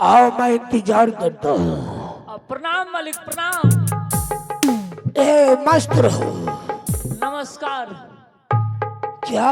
आओ, मैं इंतजार करता हूँ। प्रणाम मालिक प्रणाम। ए मस्त रहो। नमस्कार। क्या?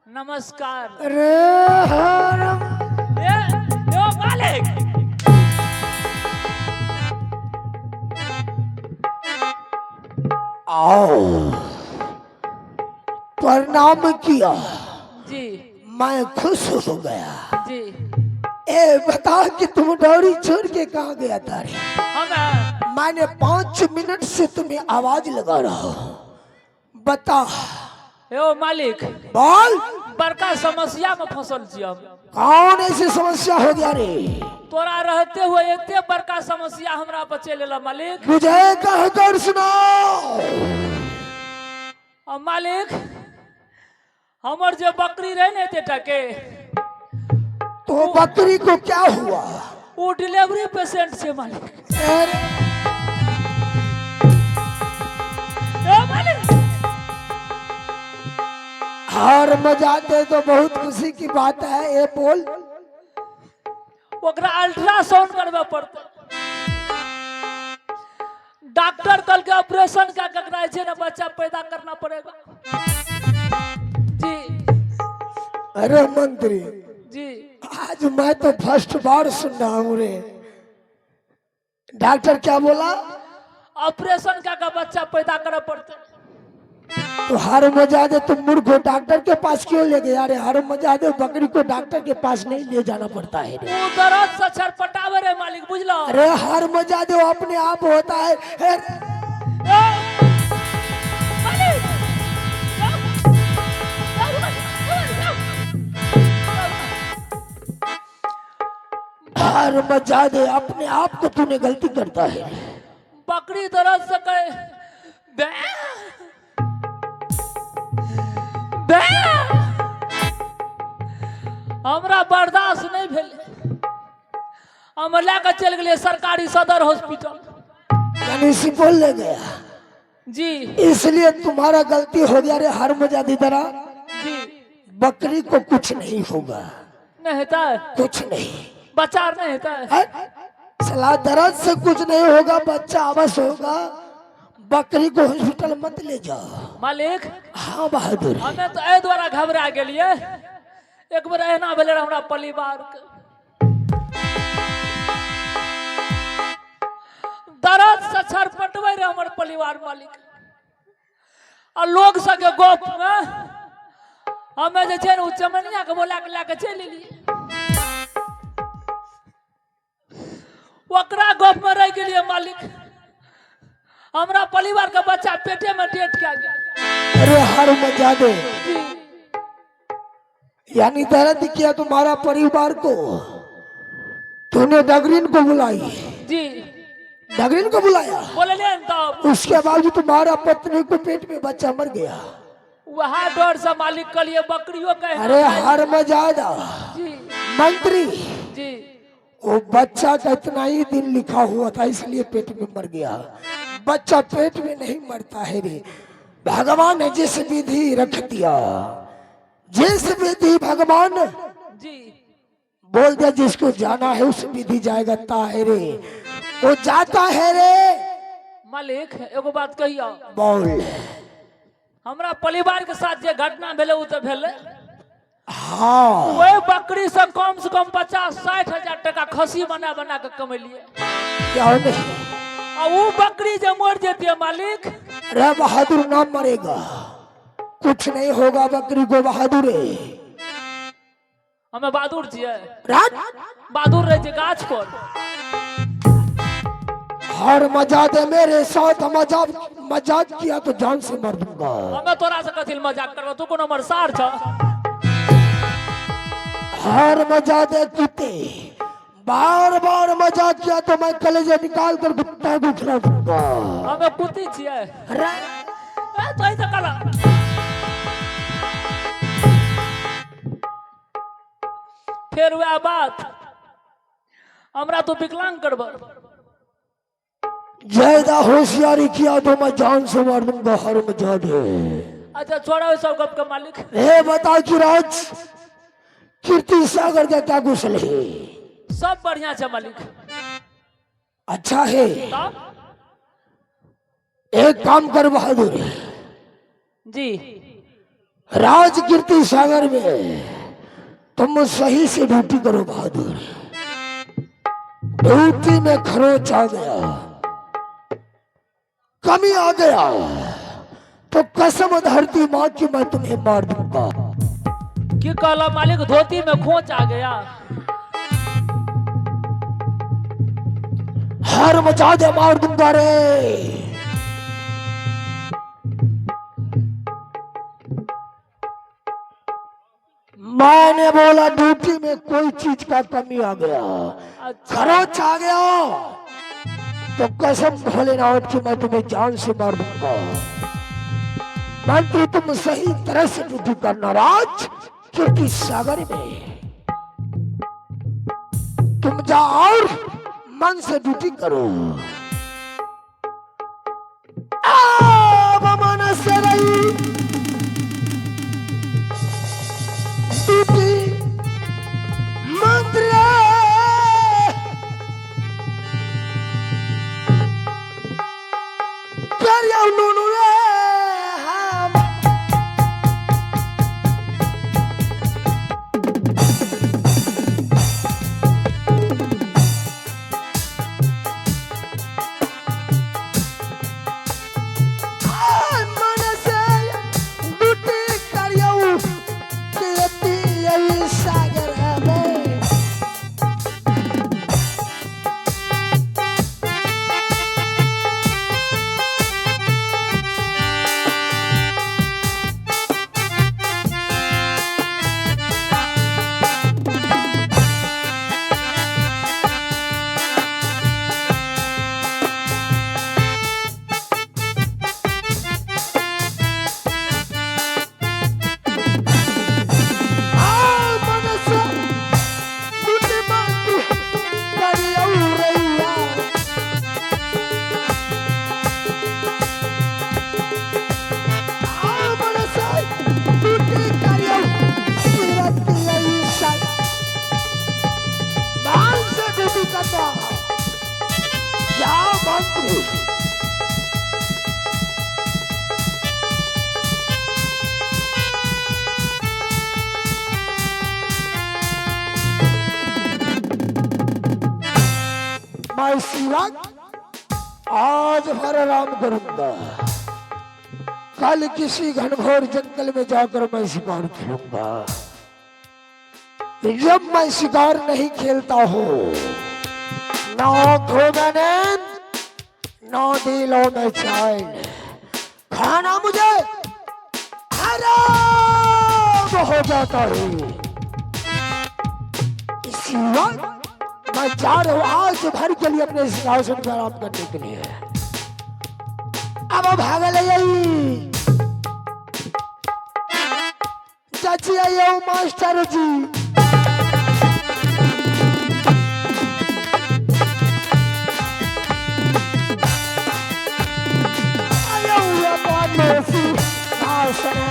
नमस्कार। अरे हरम। यो मालिक। आओ, प्रणाम किया, जी मैं खुश हो गया। जी। ए बता कि तुम डोरी छोड़ के कहाँ गया था रे? हम मैंने 5 मिनट से तुम्हें आवाज लगा रहा हूँ, बता। यो मालिक बोल। बड़का समस्या में फसल छी हम। कौन ऐसी समस्या हो गया रे? तोरा रहते हुए इतने बड़का समस्या हमरा पर चल एला मालिक। मुझे कहकर सुनाओ। मालिक हमर जो बकरी रहे ने तेटा के, तो बकरी को क्या हुआ? वो डिलीवरी पेशेंट से मालिक। मालिक हार मजाते तो बहुत खुशी की बात है। ये बोल। ओकरा अल्ट्रासाउंड करवा पड़ता। डॉक्टर कल के ऑपरेशन का ककरा है ना बच्चा पैदा करना पड़ेगा। जी अरे मंत्री जी, आज मैं तो फर्स्ट बार सुन रहा हूँ रे। डॉक्टर क्या बोला? ऑपरेशन का बच्चा पैदा करना पड़ता। तो हर मजादे तुम मूर्ख हो, डॉक्टर के पास क्यों ले गया रे? हर मजादे बकरी को डॉक्टर के पास नहीं ले जाना पड़ता है रे। वो दर्द से छटपटावे रे मालिक, बुझलो? अरे हर मजादे वो अपने आप होता है। हर मजादे अपने आप को तूने गलती करता है। बकरी दर्द से कहे बे बे, हमरा बर्दाश्त नहीं भेल। हम लेकर चल गए सरकारी सदर हॉस्पिटल। यानी सुपौल ले गया जी, इसलिए तुम्हारा गलती हो गया रे। हर मजादी दरा जी बकरी को कुछ नहीं होगा। नहीं होता है, कुछ नहीं, बचार नहीं होता है। सलाह दर्द से कुछ नहीं होगा, बच्चा अवश्य होगा। बकरी को हॉस्पिटल मत ले जाओ मालिक। हाँ बहादुर। हमें तो ए द्वारा घबरा गेलिए। एक बार एना भेले हमरा परिवार के दर्द से छटपटवे रे हमर परिवार मालिक। आ लोग सके गोप में हमें जे छै उ चमनिया के बोला के लेके चल एलिए। ओकरा गोप में रह गेलिए मालिक। हमरा परिवार का बच्चा पेटे में डेट क्या गया। अरे हर मजादे, यानी दर्द किया तुम्हारा परिवार को। तूने डगरीन को बुलाई? जी डगरीन को बुलाया? बोले तब उसके बाद तुम्हारा पत्नी को पेट में बच्चा मर गया। वह डर से मालिक के लिए बकरियों के। अरे हर मजादा जी मंत्री, जी, वो बच्चा का इतना ही दिन लिखा हुआ था इसलिए पेट में मर गया। बच्चा पेट में नहीं मरता है रे। भगवान ने जिस विधि रख दिया, जिस विधि भगवान जी बोल दिया जिसको जाना है उस विधि जाएगा ताहरे, वो जाता है रे। मालिक एगो बात कहियो। बोल। हमरा परिवार के साथ जे घटना भेले उ तो भेले। हाँ, वो बकरी से कम 50-60 हजार टका खसी बना बना के कमेलिए। क्या नहीं? और वो बकरी जो मर जेती मालिक। रे बहादुर ना मरेगा, कुछ नहीं होगा बकरी को। बहादुर हमें बहादुर छिए। बहादुर रहे जे गाछ पर। हर मजाक मेरे साथ मजाक किया तो जान से मार दूंगा। हमें तोरा से कथी मजाक करबो? तू कोनो हमर सार छ? हर मजाक कीते बार बार मजाक किया तो मैं कलेजे निकाल कर कुत्ता को खिला दूंगा। हमें कुत्ती छिए। तो ऐसा कला फिर वह बात हमरा तो विकलांग करब। ज्यादा होशियारी किया तो मैं जान से मार दूंगा। हर मजाक अच्छा छोड़ा सब गप का मालिक। बता कि राज कीर्ति सागर का क्या कुशल है? सब बढ़िया है मालिक। अच्छा है, तब एक काम कर बहादुर, जी राजकीर्ति सागर में तुम सही से ड्यूटी करो बहादुर। ड्यूटी में खरोच आ गया, कमी आ गया तो कसम धरती मां की मैं तुम्हें मार दूंगा। क्या कहला मालिक, धोती में खोच आ गया। हार मचा दे, मार दूंगा रे। मैंने बोला ड्यूटी में कोई चीज का कमी आ गया, अच्छा खरोच आ गया तो कसम भोलेनाथ की मैं तुम्हें जान से मार दूंगा। मंत्री तुम सही तरह से ड्यूटी करना राज कीर्ति सागर में। तुम जाओ और मन से ड्यूटी करो। मन से रही ड्यूटी मंत्री नूनू मैं शिवा आज भर आराम करूंगा, कल किसी घनघोर जंगल में जाकर मैं शिकार खेलूंगा। जब मैं शिकार नहीं खेलता हूँ ना आंखों में नींद ना दिलों में चैन, खाना मुझे हराम हो जाता है। इसी वक्त मैं जा रहा हूँ आज भर के लिए अपने सिंहासन पर आराम करने के लिए। अब भाग ले चाची आयो मास्टर जी। आयो ये बात में सी आसन